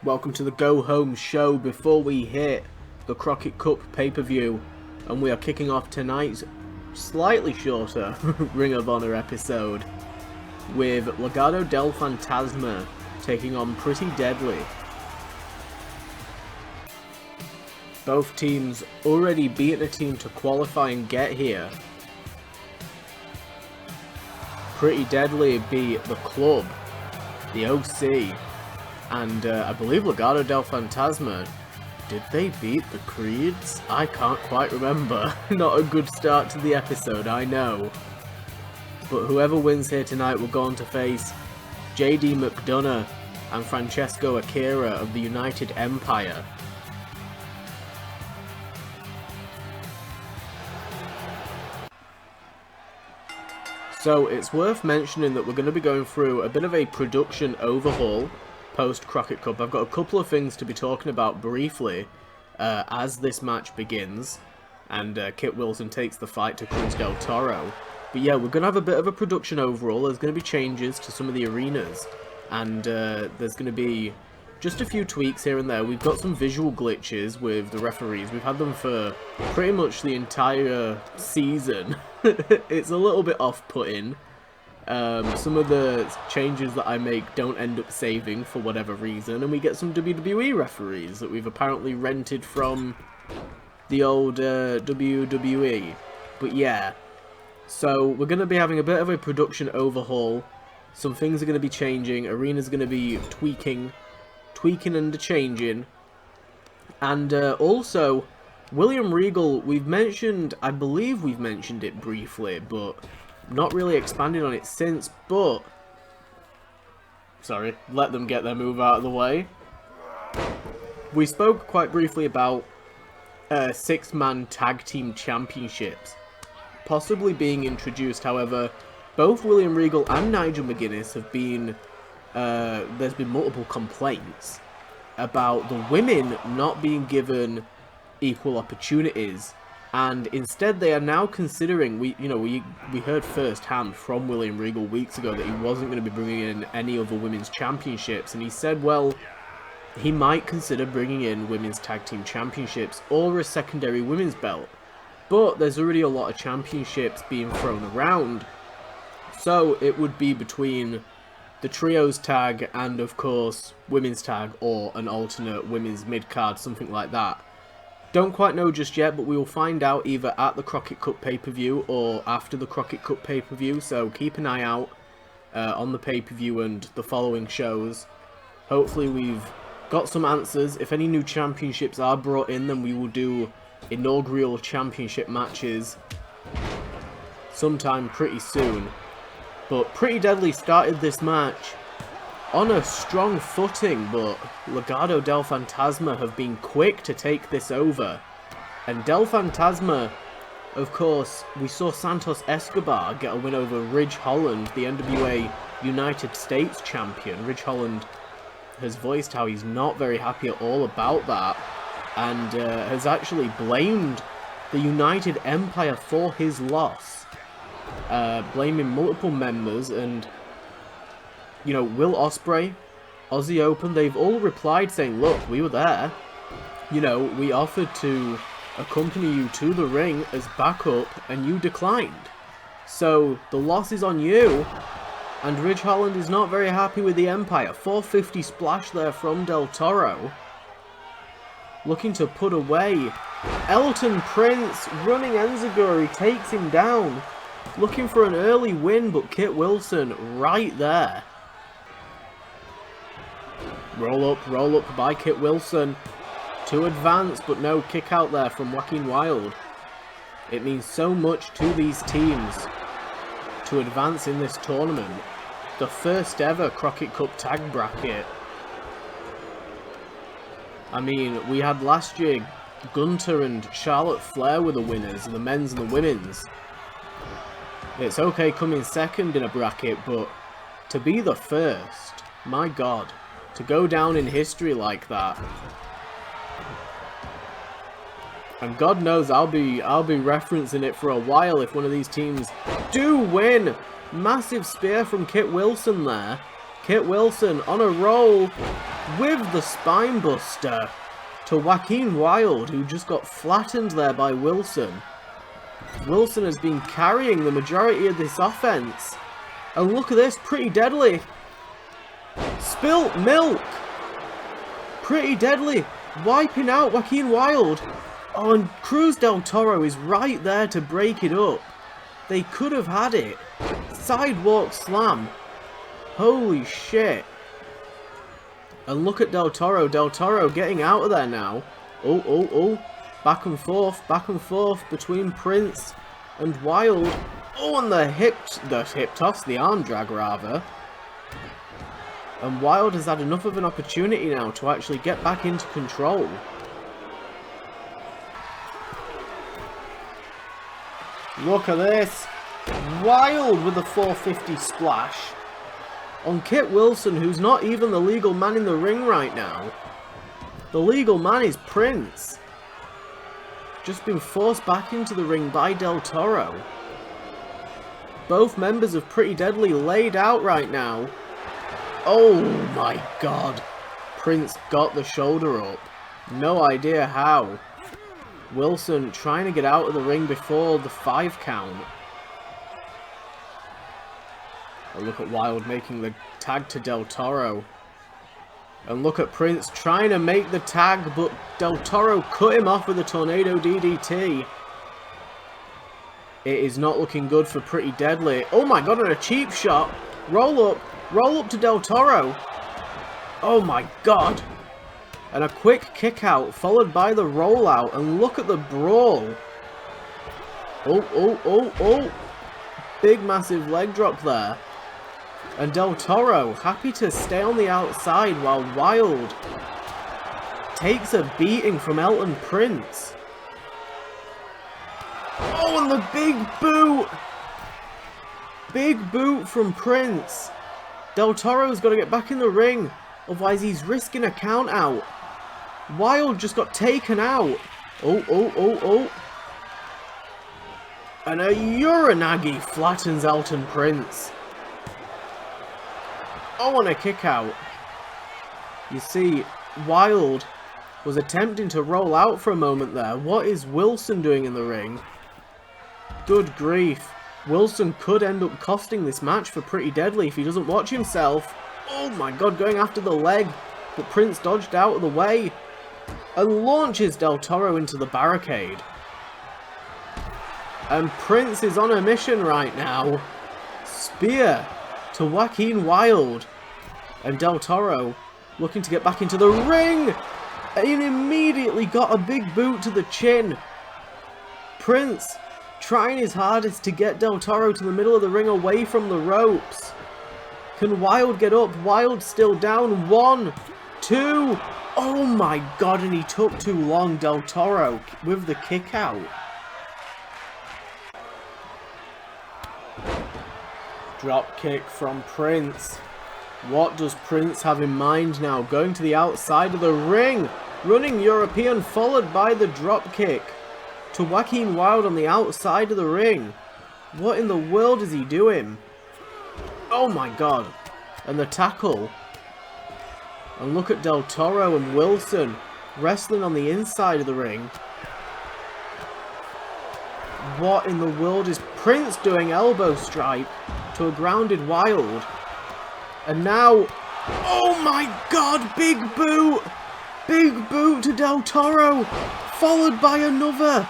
Welcome to the Go Home show before we hit the Crockett Cup pay-per-view, and we are kicking off tonight's slightly shorter Ring of Honor episode with Legado del Fantasma taking on Pretty Deadly. Both teams already beaten a team to qualify and get here. Pretty Deadly beat the Club, the OC, and I believe Legado del Fantasma, did they beat the Creeds? I can't quite remember. Not a good start to the episode, I know. But whoever wins here tonight will go on to face JD McDonough and Francesco Akira of the United Empire. So it's worth mentioning that we're going to be going through a bit of a production overhaul post Crockett Cup. I've got a couple of things to be talking about briefly as this match begins and Kit Wilson takes the fight to Cruz del Toro. But yeah, we're going to have a bit of a production overhaul. There's going to be changes to some of the arenas, and there's going to be just a few tweaks here and there. We've got some visual glitches with the referees. We've had them for pretty much the entire season. It's a little bit off-putting. Some of the changes that I make don't end up saving for whatever reason, and we get some WWE referees that we've apparently rented from the old WWE. But yeah, so we're going to be having a bit of a production overhaul. Some things are going to be changing, arena's going to be tweaking and changing, and also William Regal, we've mentioned, I believe we've mentioned it briefly, but not really expanded on it since. But sorry, let them get their move out of the way. We spoke quite briefly about 6-man tag team championships possibly being introduced. However, both William Regal and Nigel McGuinness have been there's been multiple complaints about the women not being given equal opportunities, and instead they are now considering, we heard firsthand from William Regal weeks ago that he wasn't going to be bringing in any other women's championships, and he said, well, he might consider bringing in women's tag team championships or a secondary women's belt, but there's already a lot of championships being thrown around, so it would be between the trios tag and, of course, women's tag or an alternate women's mid-card, something like that. Don't quite know just yet, but we will find out either at the Crockett Cup pay-per-view or after the Crockett Cup pay-per-view, so keep an eye out on the pay-per-view and the following shows. Hopefully we've got some answers. If any new championships are brought in, then we will do inaugural championship matches sometime pretty soon. But Pretty Deadly started this match on a strong footing, but Legado del Fantasma have been quick to take this over. And Del Fantasma, of course, we saw Santos Escobar get a win over Ridge Holland, the NWA United States champion. Ridge Holland has voiced how he's not very happy at all about that, and has actually blamed the United Empire for his loss. Blaming multiple members, and Will Ospreay, Aussie Open, they've all replied saying, look, we were there, we offered to accompany you to the ring as backup and you declined, so the loss is on you. And Ridge Holland is not very happy with the Empire. 450 splash there from Del Toro, looking to put away Elton Prince. Running Enziguri takes him down, looking for an early win, but Kit Wilson right there. Roll up by Kit Wilson to advance, but no kick out there from Joaquin Wilde. It means so much to these teams to advance in this tournament. The first ever Crockett Cup tag bracket. I mean, we had last year Gunter and Charlotte Flair were the winners, the men's and the women's. It's okay coming second in a bracket, but to be the first, my god, to go down in history like that. And God knows I'll be referencing it for a while if one of these teams do win. Massive spear from Kit Wilson there. Kit Wilson on a roll. with the spine buster to Joaquin Wilde, who just got flattened there by Wilson. Wilson has been carrying the majority of this offense. And look at this, Pretty Deadly. Spilt milk. Pretty Deadly wiping out Joaquin Wilde. Oh, and Cruz del Toro is right there to break it up. They could have had it. Sidewalk slam. Holy shit. And look at Del Toro. Del Toro getting out of there now. Oh. Back and forth between Prince and Wilde. Oh, and the hip toss, the arm drag rather. And Wilde has had enough of an opportunity now to actually get back into control. Look at this. Wilde with a 450 splash on Kit Wilson, who's not even the legal man in the ring right now. The legal man is Prince. Just been forced back into the ring by Del Toro. Both members of Pretty Deadly laid out right now. Oh my god. Prince got the shoulder up. No idea how. Wilson trying to get out of the ring before the 5 count. Oh, look at Wilde making the tag to Del Toro. And look at Prince trying to make the tag, but Del Toro cut him off with a tornado DDT. It is not looking good for Pretty Deadly. Oh my god, and a cheap shot. Roll up to Del Toro. Oh my god. And a quick kick out followed by the rollout. And look at the brawl. Oh. Big massive leg drop there. And Del Toro happy to stay on the outside while Wilde takes a beating from Elton Prince. Oh, and the big boot! Big boot from Prince. Del Toro's got to get back in the ring, otherwise he's risking a count out. Wilde just got taken out. Oh. And a Uranagi flattens Elton Prince. Oh, and a kick out. You see, Wilde was attempting to roll out for a moment there. What is Wilson doing in the ring? Good grief. Wilson could end up costing this match for Pretty Deadly if he doesn't watch himself. Oh my god, going after the leg. But Prince dodged out of the way and launches Del Toro into the barricade. And Prince is on a mission right now. Spear to Joaquin Wilde. And Del Toro looking to get back into the ring. And immediately got a big boot to the chin. Prince trying his hardest to get Del Toro to the middle of the ring away from the ropes. Can Wilde get up? Wilde still down. 1, 2. Oh my god, and he took too long. Del Toro with the kick out. Drop kick from Prince. What does Prince have in mind now? Going to the outside of the ring. Running European followed by the drop kick to Joaquin Wilde on the outside of the ring. What in the world is he doing? Oh my god. And the tackle. And look at Del Toro and Wilson wrestling on the inside of the ring. What in the world is Prince doing? Elbow strike to a grounded Wilde. And now, oh my god, big boot! Big boot to Del Toro, followed by another.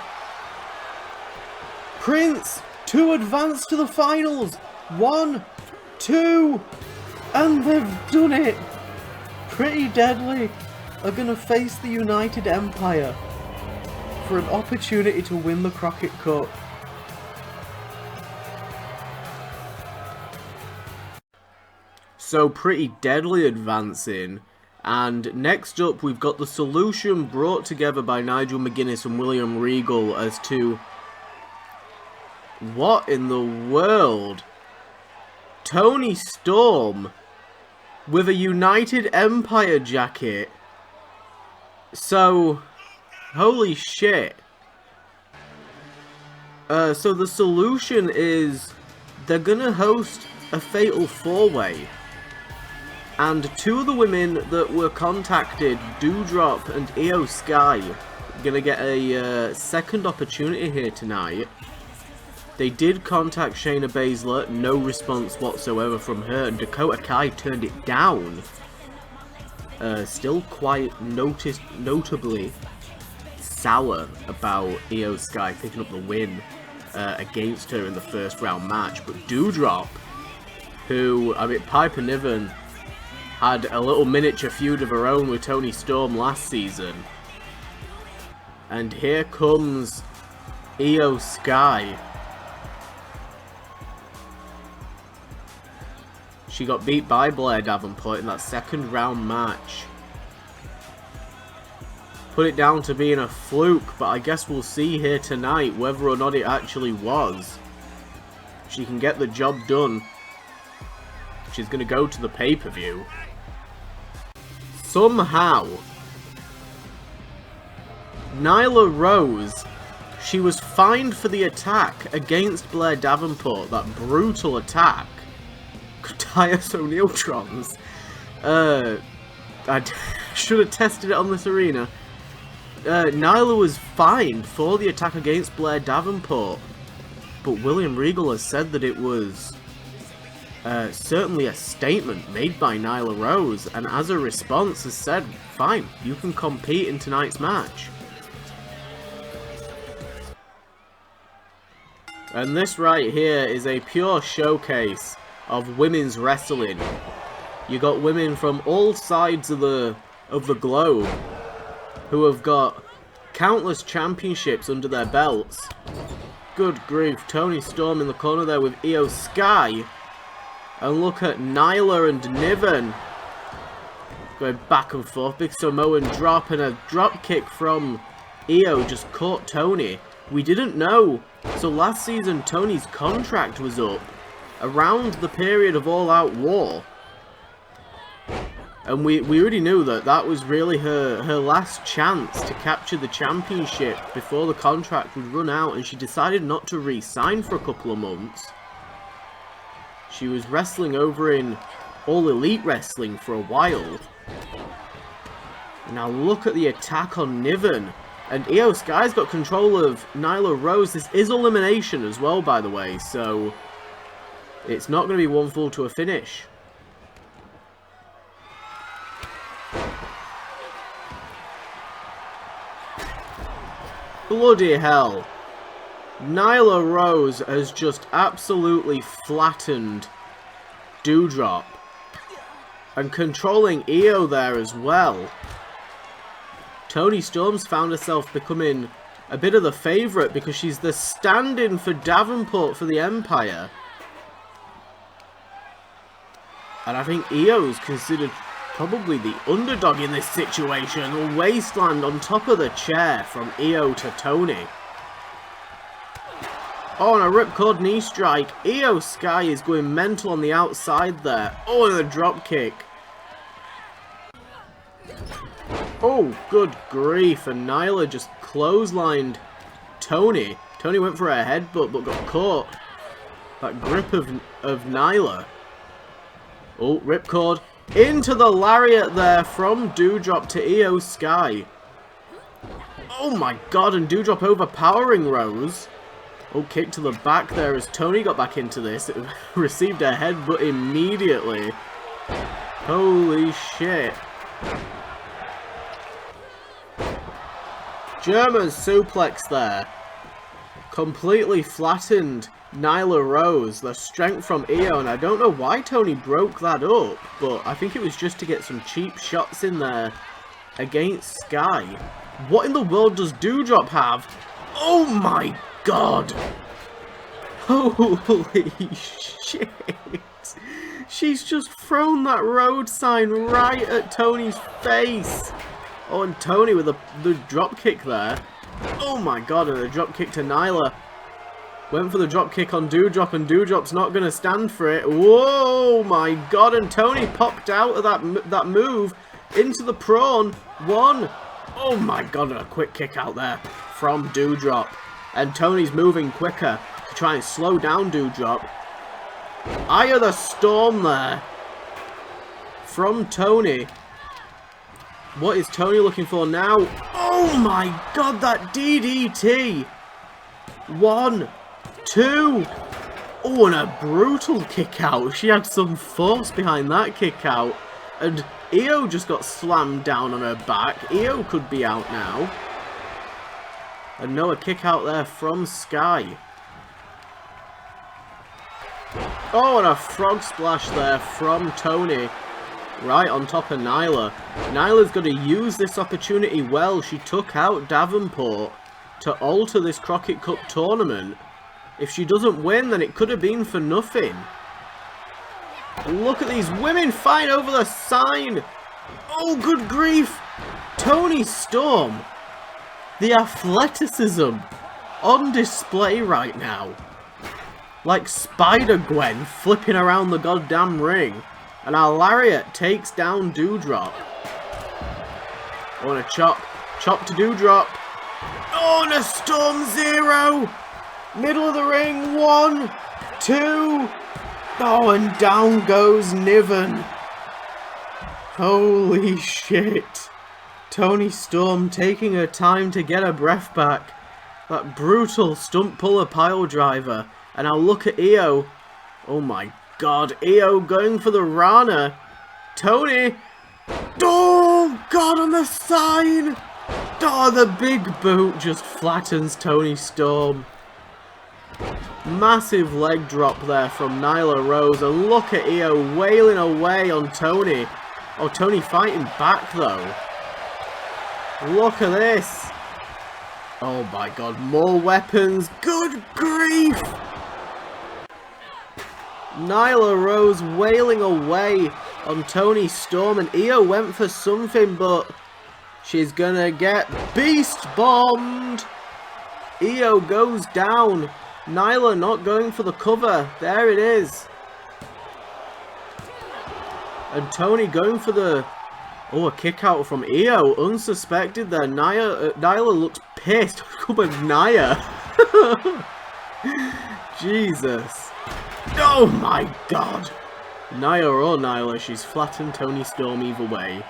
Prince to advance to the finals. 1, 2, and they've done it. Pretty Deadly are going to face the United Empire for an opportunity to win the Crockett Cup. So Pretty Deadly advancing, and next up we've got the solution brought together by Nigel McGuinness and William Regal as to what in the world? Tony Storm with a United Empire jacket. So, holy shit. So the solution is they're gonna host a fatal 4-way. And two of the women that were contacted, Doudrop and Io Sky, gonna get a second opportunity here tonight. They did contact Shayna Baszler, no response whatsoever from her, and Dakota Kai turned it down. Still quite notably sour about Io Sky picking up the win against her in the first round match. But Doudrop, who, I mean, Piper Niven had a little miniature feud of her own with Toni Storm last season. And here comes Io Sky. She got beat by Blair Davenport in that second round match. Put it down to being a fluke, but I guess we'll see here tonight whether or not it actually was. She can get the job done. She's going to go to the pay-per-view. Somehow, Nyla Rose, she was fined for the attack against Blair Davenport, that brutal attack. Tyus O'Neiltrons. I should have tested it on this arena. Nyla was fined for the attack against Blair Davenport, but William Regal has said that it was certainly a statement made by Nyla Rose, and as a response has said, fine, you can compete in tonight's match. And this right here is a pure showcase of women's wrestling. You got women from all sides of the globe who have got countless championships under their belts. Good grief, Toni Storm in the corner there with Io Sky. And look at Nyla and Niven going back and forth. Big Samoan drop, and a drop kick from Io just caught Toni. We didn't know. So last season Toni's contract was up around the period of All Out War. And we already knew that that was really her last chance to capture the championship before the contract would run out, and she decided not to re-sign for a couple of months. She was wrestling over in All Elite Wrestling for a while. Now look at the attack on Niven. And Io Sky's got control of Nyla Rose. This is elimination as well, by the way, so it's not going to be one fall to a finish. Bloody hell. Nyla Rose has just absolutely flattened Doudrop. And controlling Io there as well. Toni Storm's found herself becoming a bit of the favourite because she's the stand-in for Davenport for the Empire. And I think Io's considered probably the underdog in this situation. A wasteland on top of the chair from Io to Toni. Oh, and a ripcord knee strike. Io Sky is going mental on the outside there. Oh, and a drop kick. Oh, good grief. And Nyla just clotheslined Toni. Toni went for a headbutt but got caught. That grip of Nyla. Oh, ripcord. Into the lariat there from Doudrop to Io Sky. Oh my god, and Doudrop overpowering Rose. Oh, kick to the back there as Toni got back into this. It received a headbutt immediately. Holy shit. German suplex there. Completely flattened Nyla Rose. The strength from Io, and I don't know why Toni broke that up, but I think it was just to get some cheap shots in there against Sky. What in the world does Doudrop have? Oh my god! Holy shit! She's just thrown that road sign right at Toni's face! Oh, and Toni with the drop kick there. Oh my god, and a drop kick to Nyla. Went for the drop kick on Doudrop, and Doudrop's not going to stand for it. Whoa, my god, and Toni popped out of that move into the prawn. One. Oh my god, and a quick kick out there from Doudrop. And Toni's moving quicker to try and slow down Doudrop. Eye of the Storm there from Tony. What is Tony looking for now? Oh my god, that DDT! 1, 2. Oh, and a brutal kick out. She had some force behind that kick out. And Io just got slammed down on her back. Io could be out now. And no, a kick out there from Sky. Oh, and a frog splash there from Tony. Right on top of Nyla. Nyla's going to use this opportunity well. She took out Davenport to alter this Crockett Cup tournament. If she doesn't win, then it could have been for nothing. Look at these women fighting over the sign. Oh, good grief. Toni Storm. The athleticism on display right now. Like Spider-Gwen flipping around the goddamn ring. And our Lariat takes down Doudrop. Oh, and a chop. Chop to Doudrop. Oh, and a Storm Zero. Middle of the ring. 1, 2. Oh, and down goes Niven. Holy shit. Toni Storm taking her time to get her breath back. That brutal stump puller pile driver. And I'll look at Io. Oh my god. Io going for the Rana. Tony. Oh god, on the sign. Oh, the big boot just flattens Toni Storm. Massive leg drop there from Nyla Rose. And look at Io wailing away on Tony. Oh, Tony fighting back though. Look at this. Oh my god, more weapons. Good grief. Nyla Rose wailing away on Toni Storm, and Io went for something, but she's gonna get beast bombed. Io goes down. Nyla not going for the cover. There it is. And Tony going for the... Oh, a kick out from Io. Unsuspected there. Nyla looks pissed. Come on, Nia. Jesus. Oh my god. Nia or Nyla, she's flattened Toni Storm either way.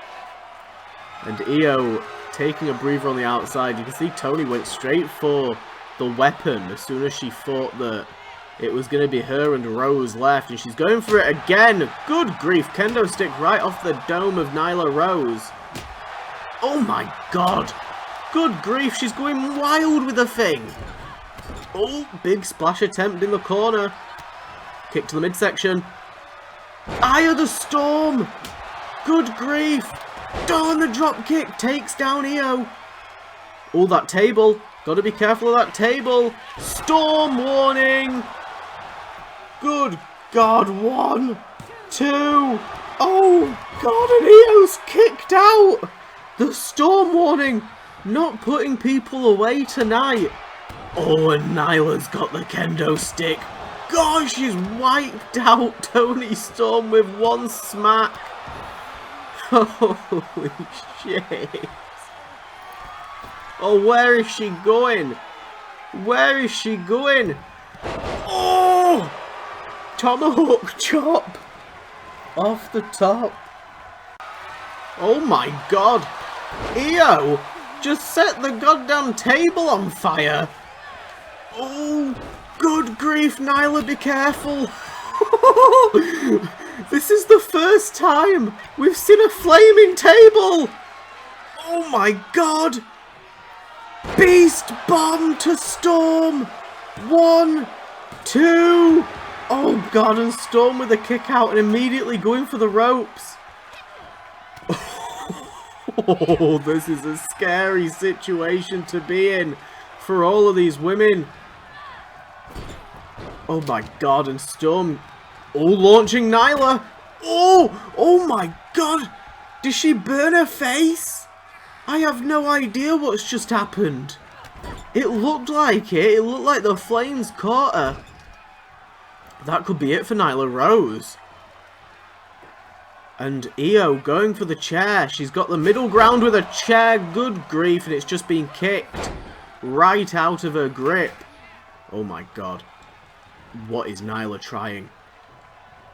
And Io taking a breather on the outside. You can see Toni went straight for the weapon as soon as she thought that it was going to be her and Rose left. And she's going for it again. Good grief. Kendo stick right off the dome of Nyla Rose. Oh my god. Good grief. She's going wild with the thing. Oh, big splash attempt in the corner. Kick to the midsection. Eye of the Storm. Good grief. Darn, the drop kick takes down Io. Oh, that table. Gotta be careful of that table. Storm warning. Good god. 1, 2. Oh god, and Io's kicked out. The Storm warning. Not putting people away tonight. Oh, and Nyla's got the kendo stick. Gosh, she's wiped out Toni Storm with one smack. Holy shit. Oh, where is she going? Where is she going? Oh! Tomahawk chop. Off the top. Oh my god. Io just set the goddamn table on fire. Oh, good grief, Nyla, be careful. This is the first time we've seen a flaming table. Oh my god. Beast bomb to Storm. 1, 2. Oh god, and Storm with a kick out and immediately going for the ropes. Oh, this is a scary situation to be in for all of these women. Oh my god, and Storm, oh, launching Nyla. Oh my god. Did she burn her face? I have no idea what's just happened. It looked like it. It looked like the flames caught her. That could be it for Nyla Rose. And Io going for the chair. She's got the middle ground with a chair. Good grief. And it's just been kicked right out of her grip. Oh my god. What is Nyla trying?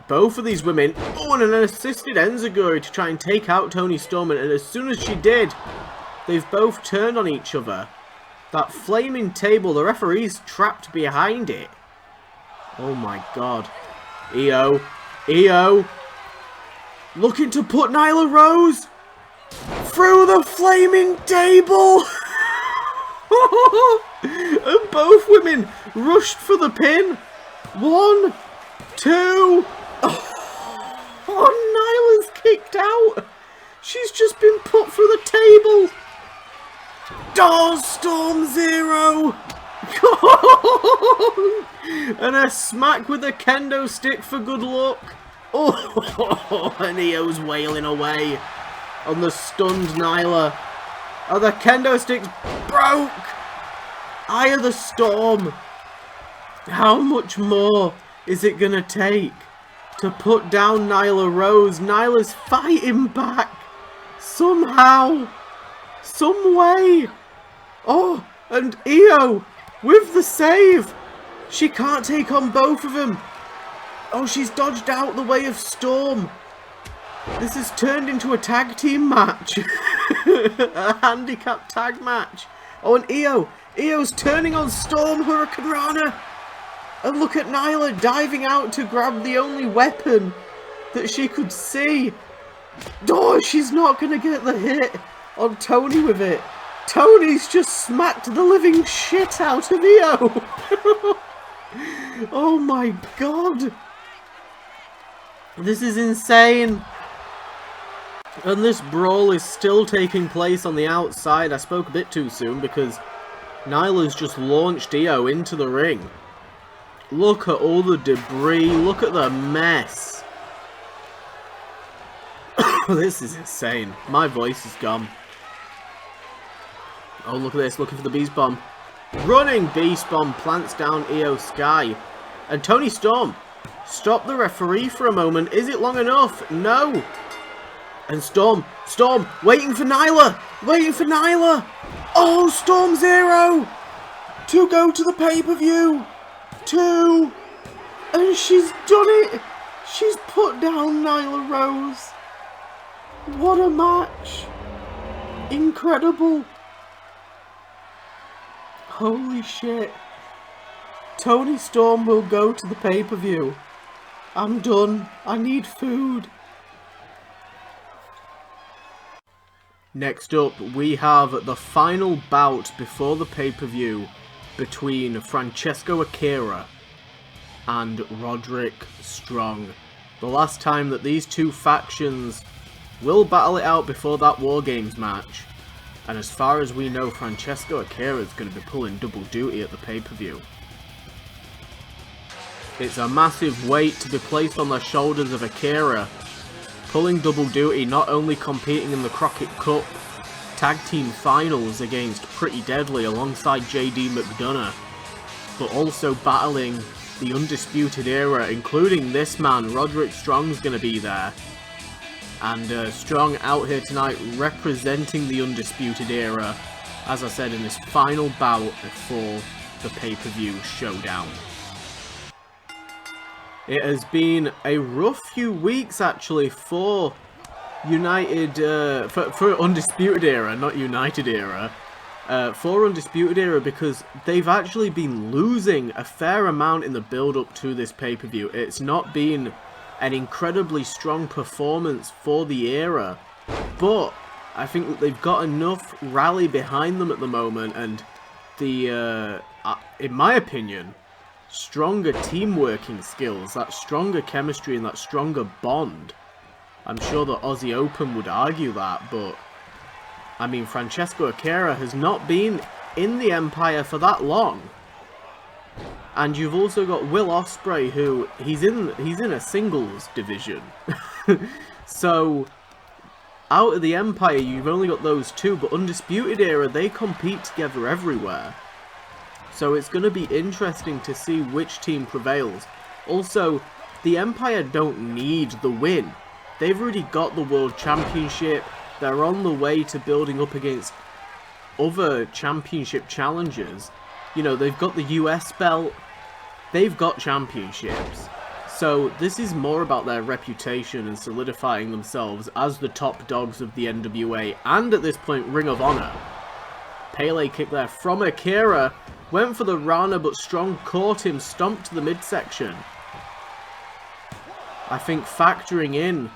both of these women. Oh, and an assisted enziguri to try and take out Toni Storm. And as soon as she did, they've both turned on each other. That flaming table, the referee's trapped behind it. Oh my god. Io. Looking to put Nyla Rose through the flaming table. And both women rushed for the pin. 1, 2. Oh, Nyla's kicked out. She's just been put through the table. Oh, Storm Zero. And a smack with a kendo stick for good luck. Oh, and Io's wailing away on the stunned Nyla. Oh, the kendo sticks broke. Eye of the Storm. How much more is it gonna take to put down Nyla Rose? Nyla's fighting back somehow, some way. Oh, and Io with the save. She can't take on both of them. Oh, she's dodged out the way of Storm. This has turned into a tag team match. A handicap tag match. Oh, and Io's turning on Storm Hurricane Rana. And look at Nyla diving out to grab the only weapon that she could see. Oh, she's not going to get the hit on Toni with it. Tony's just smacked the living shit out of Io. Oh my god. This is insane. And this brawl is still taking place on the outside. I spoke a bit too soon because Nyla's just launched Io into the ring. Look at all the debris. Look at the mess. This is insane. My voice is gone. Oh, look at this. Looking for the Beast Bomb. Running Beast Bomb plants down Io Sky. And Toni Storm. Stop the referee for a moment. Is it long enough? No. And Storm, waiting for Nyla. Oh, Storm Zero. To go to the pay-per-view. 2. And she's done it. She's put down Nyla Rose. What a match. Incredible. Holy shit. Toni Storm will go to the pay-per-view. I'm done. I need food. Next up, we have the final bout before the pay-per-view between Francesco Akira and Roderick Strong. The last time that these two factions will battle it out before that War Games match. And as far as we know, Francesco Akira is going to be pulling double duty at the pay-per-view. It's a massive weight to be placed on the shoulders of Akira. Pulling double duty, not only competing in the Crockett Cup Tag Team Finals against Pretty Deadly alongside JD McDonough, but also battling the Undisputed Era, including this man, Roderick Strong's going to be there. And Strong out here tonight representing the Undisputed Era, as I said, in this final bout before the pay-per-view showdown. It has been a rough few weeks actually for United, for Undisputed Era, not United Era. For Undisputed Era, because they've actually been losing a fair amount in the build-up to this pay-per-view. It's not been an incredibly strong performance for the Era, but I think that they've got enough rally behind them at the moment, and the, in my opinion, stronger team working skills, that stronger chemistry and that stronger bond. I'm sure the Aussie Open would argue that, but I mean, Francesco Akira has not been in the Empire for that long. And you've also got Will Ospreay, who he's in a singles division. So out of the Empire, you've only got those two, but Undisputed Era, they compete together everywhere. So it's going to be interesting to see which team prevails. Also, the Empire don't need the win. They've already got the World Championship. They're on the way to building up against other championship challengers. You know, they've got the US belt. They've got championships. So this is more about their reputation and solidifying themselves as the top dogs of the NWA and at this point Ring of Honor. Pele kick there from Akira, went for the Rana but Strong caught him, stomped to the midsection. I think factoring in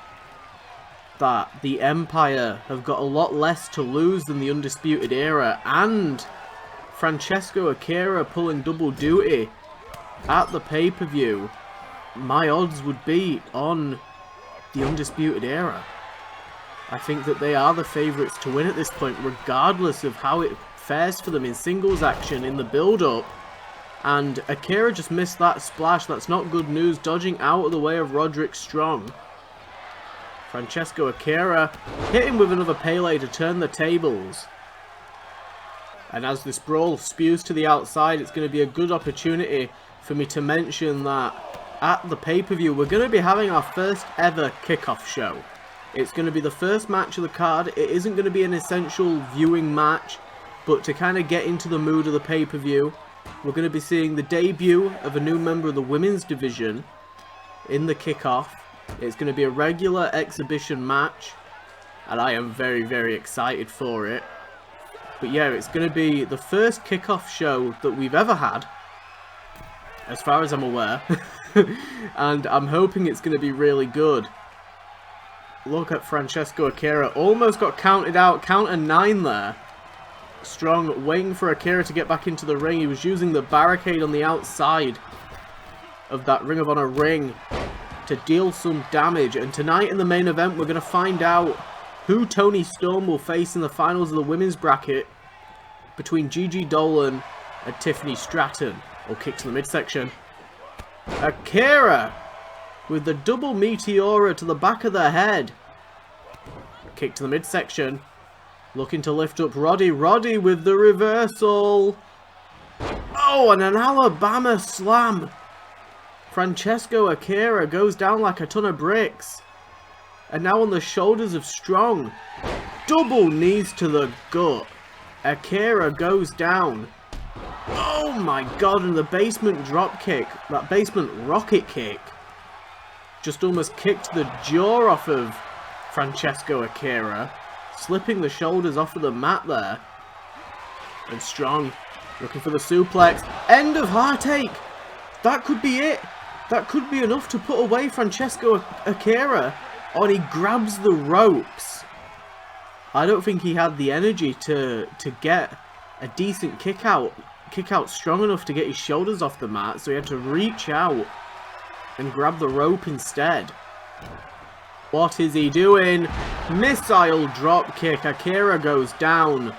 that the Empire have got a lot less to lose than the Undisputed Era and Francesco Akira pulling double duty at the pay-per-view, my odds would be on the Undisputed Era. I think that they are the favourites to win at this point, regardless of how it fares for them in singles action in the build-up. And Akira just missed that splash. That's not good news, dodging out of the way of Roderick Strong. Francesco Akira hit him with another Pele to turn the tables. And as this brawl spews to the outside, it's going to be a good opportunity for me to mention that at the pay-per-view, we're going to be having our first ever kickoff show. It's going to be the first match of the card. It isn't going to be an essential viewing match, but to kind of get into the mood of the pay-per-view, we're going to be seeing the debut of a new member of the women's division in the kickoff. It's going to be a regular exhibition match, and I am very, very excited for it. But yeah, it's going to be the first kickoff show that we've ever had, as far as I'm aware. And I'm hoping it's going to be really good. Look at Francesco Akira. Almost got counted out. Counter 9 there. Strong waiting for Akira to get back into the ring. He was using the barricade on the outside of that Ring of Honor ring to deal some damage. And tonight in the main event, we're going to find out who Toni Storm will face in the finals of the women's bracket between Gigi Dolan and Tiffany Stratton. Or kick to the midsection. Akira with the double Meteora to the back of the head. Kick to the midsection. Looking to lift up Roddy. Roddy with the reversal. Oh, and an Alabama slam. Francesco Akira goes down like a ton of bricks. And now on the shoulders of Strong. Double knees to the gut. Akira goes down. Oh my god, and the basement drop kick, that basement rocket kick, just almost kicked the jaw off of Francesco Akira, slipping the shoulders off of the mat there. And Strong looking for the suplex. End of heartache. That could be it. That could be enough to put away Francesco Akira. Oh, and he grabs the ropes. I don't think he had the energy to get a decent kick out strong enough to get his shoulders off the mat, so he had to reach out and grab the rope instead. What is he doing? Missile drop kick. Akira goes down.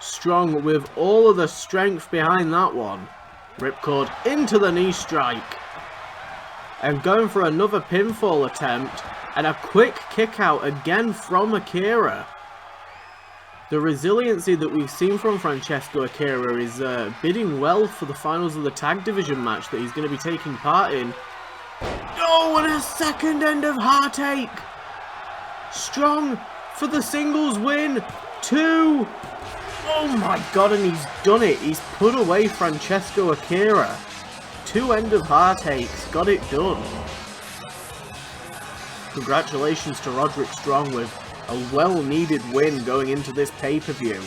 Strong with all of the strength behind that one. Ripcord into the knee strike. And going for another pinfall attempt. And a quick kick out again from Akira. The resiliency that we've seen from Francesco Akira is bidding well for the finals of the tag division match that he's going to be taking part in. Oh, and a second end of heartache. Strong for the singles win. 2. Oh my god, and he's done it. He's put away Francesco Akira. 2 end of heartaches. Got it done. Congratulations to Roderick Strong with a well-needed win going into this pay-per-view.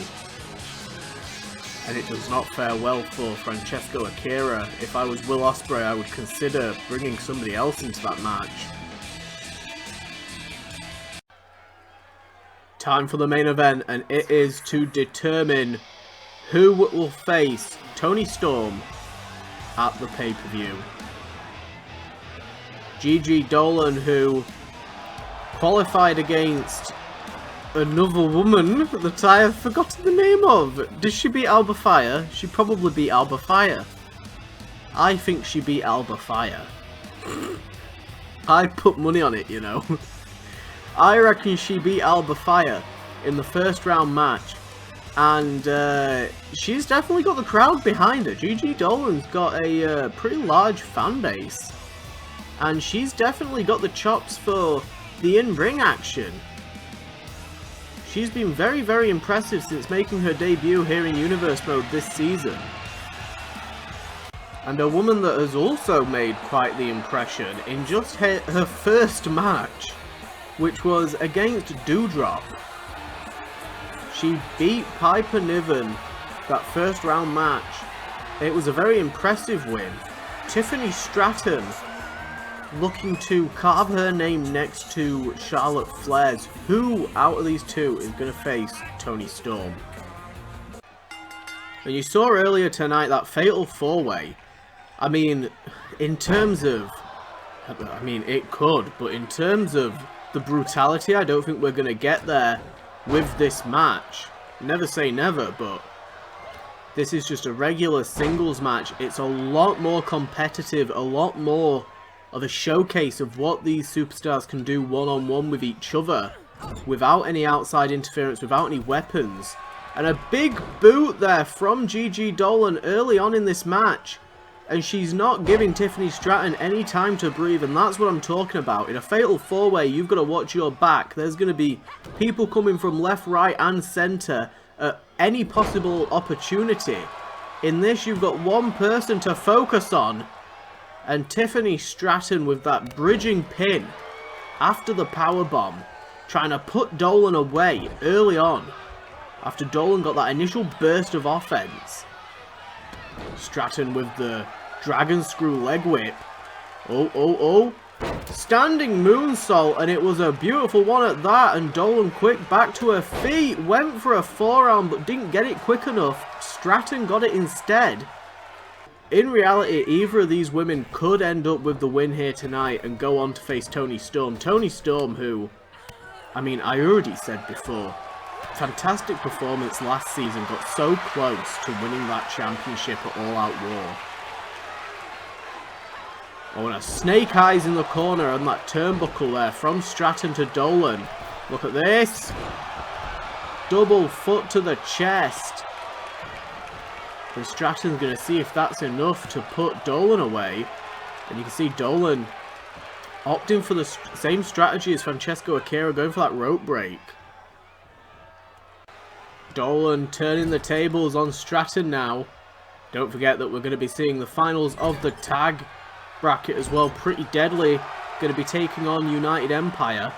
And it does not fare well for Francesco Akira. If I was Will Ospreay, I would consider bringing somebody else into that match. Time for the main event, and it is to determine who will face Toni Storm at the pay-per-view. Gigi Dolan, who qualified against another woman that I have forgotten the name of. Does she beat Alba Fire? She probably beat Alba Fire. I think she beat Alba Fire. I put money on it, you know. I reckon she beat Alba Fire in the first round match. And she's definitely got the crowd behind her. Gigi Dolan's got a pretty large fan base. And she's definitely got the chops for the in-ring action. She's been very, very impressive since making her debut here in Universe Mode this season. And a woman that has also made quite the impression in just her first match, which was against Doudrop. She beat Piper Niven that first round match. It was a very impressive win. Tiffany Stratton looking to carve her name next to Charlotte Flair's. Who out of these two is going to face Toni Storm? And you saw earlier tonight that fatal 4-way. I mean, in terms of... it could, but in terms of the brutality, I don't think we're going to get there with this match. Never say never, but this is just a regular singles match. It's a lot more competitive, a lot more of a showcase of what these superstars can do one-on-one with each other, without any outside interference, without any weapons. And a big boot there from Gigi Dolan early on in this match. And she's not giving Tiffany Stratton any time to breathe, and that's what I'm talking about. In a fatal 4-way, you've got to watch your back. There's going to be people coming from left, right, and centre at any possible opportunity. In this, you've got one person to focus on, and Tiffany Stratton with that bridging pin after the powerbomb, trying to put Dolan away early on, after Dolan got that initial burst of offense. Stratton with the dragon screw leg whip. Oh. Standing moonsault, and it was a beautiful one at that, and Dolan quick back to her feet. Went for a forearm, but didn't get it quick enough. Stratton got it instead. In reality, either of these women could end up with the win here tonight and go on to face Toni Storm. Toni Storm, who, I already said before, fantastic performance last season, got so close to winning that championship at All Out War. Oh, and a snake eyes in the corner on that turnbuckle there from Stratton to Dolan. Look at this. Double foot to the chest. And Stratton's going to see if that's enough to put Dolan away. And you can see Dolan opting for the same strategy as Francesco Akira, going for that rope break. Dolan turning the tables on Stratton now. Don't forget that we're going to be seeing the finals of the tag bracket as well. Pretty Deadly going to be taking on United Empire.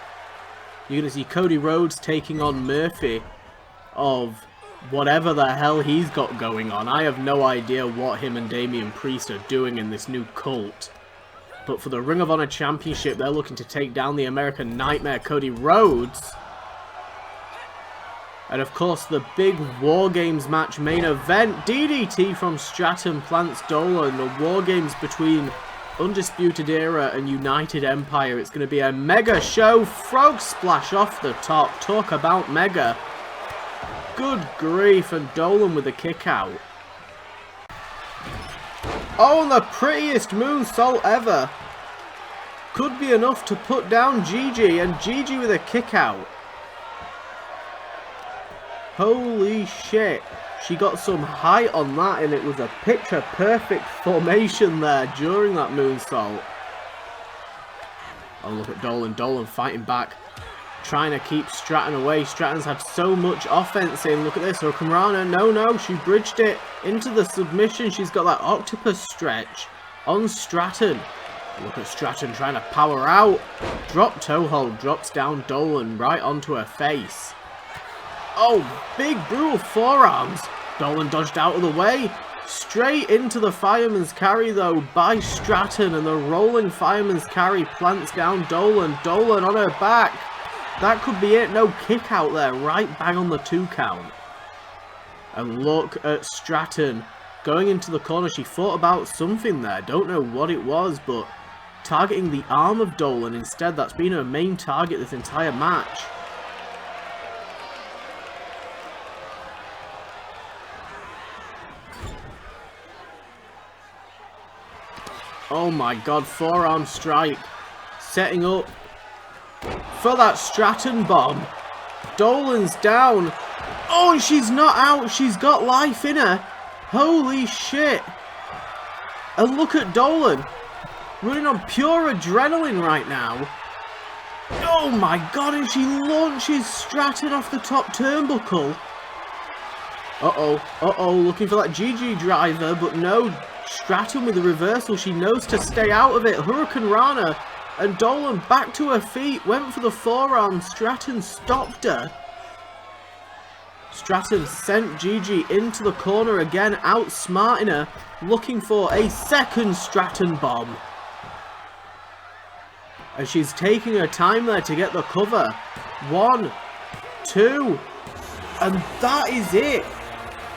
You're going to see Cody Rhodes taking on Murphy of whatever the hell he's got going on. I have no idea what him and Damian Priest are doing in this new cult. But for the Ring of Honor Championship, they're looking to take down the American Nightmare, Cody Rhodes. And of course, the big War Games match main event. DDT from Stratton plants Dolan. The War Games between Undisputed Era and United Empire. It's going to be a mega show. Frog splash off the top. Talk about mega. Good grief. And Dolan with a kick out. Oh, and the prettiest moonsault ever. Could be enough to put down Gigi. And Gigi with a kick out. Holy shit. She got some height on that, and it was a picture-perfect formation there during that moonsault. Oh, look at Dolan. Dolan fighting back, trying to keep Stratton away. Stratton's had so much offense in. Look at this. Hurricanrana. No. She bridged it into the submission. She's got that octopus stretch on Stratton. Look at Stratton trying to power out. Drop toe hold. Drops down Dolan right onto her face. Oh, big brutal forearms. Dolan dodged out of the way. Straight into the fireman's carry though by Stratton, and the rolling fireman's carry plants down Dolan. Dolan on her back. That could be it. No kick out there. Right bang on the 2 count. And look at Stratton going into the corner. She thought about something there. Don't know what it was, but targeting the arm of Dolan instead. That's been her main target this entire match. Oh my god, forearm strike. Setting up for that Stratton bomb. Dolan's down. Oh, and she's not out. She's got life in her. Holy shit. And look at Dolan. Running on pure adrenaline right now. Oh my god, and she launches Stratton off the top turnbuckle. Uh-oh, looking for that GG driver, but no. Stratton with a reversal. She knows to stay out of it. Hurricane Rana. And Dolan back to her feet. Went for the forearm. Stratton stopped her. Stratton sent Gigi into the corner again. Outsmarting her. Looking for a second Stratton bomb. And she's taking her time there to get the cover. 1, 2. And that is it.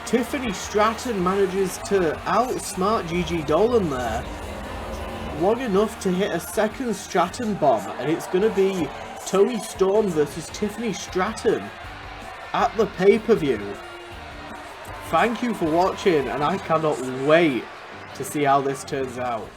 Tiffany Stratton manages to outsmart Gigi Dolan there. Long enough to hit a second Stratton bomb. And it's going to be Toni Storm versus Tiffany Stratton at the pay-per-view. Thank you for watching, and I cannot wait to see how this turns out.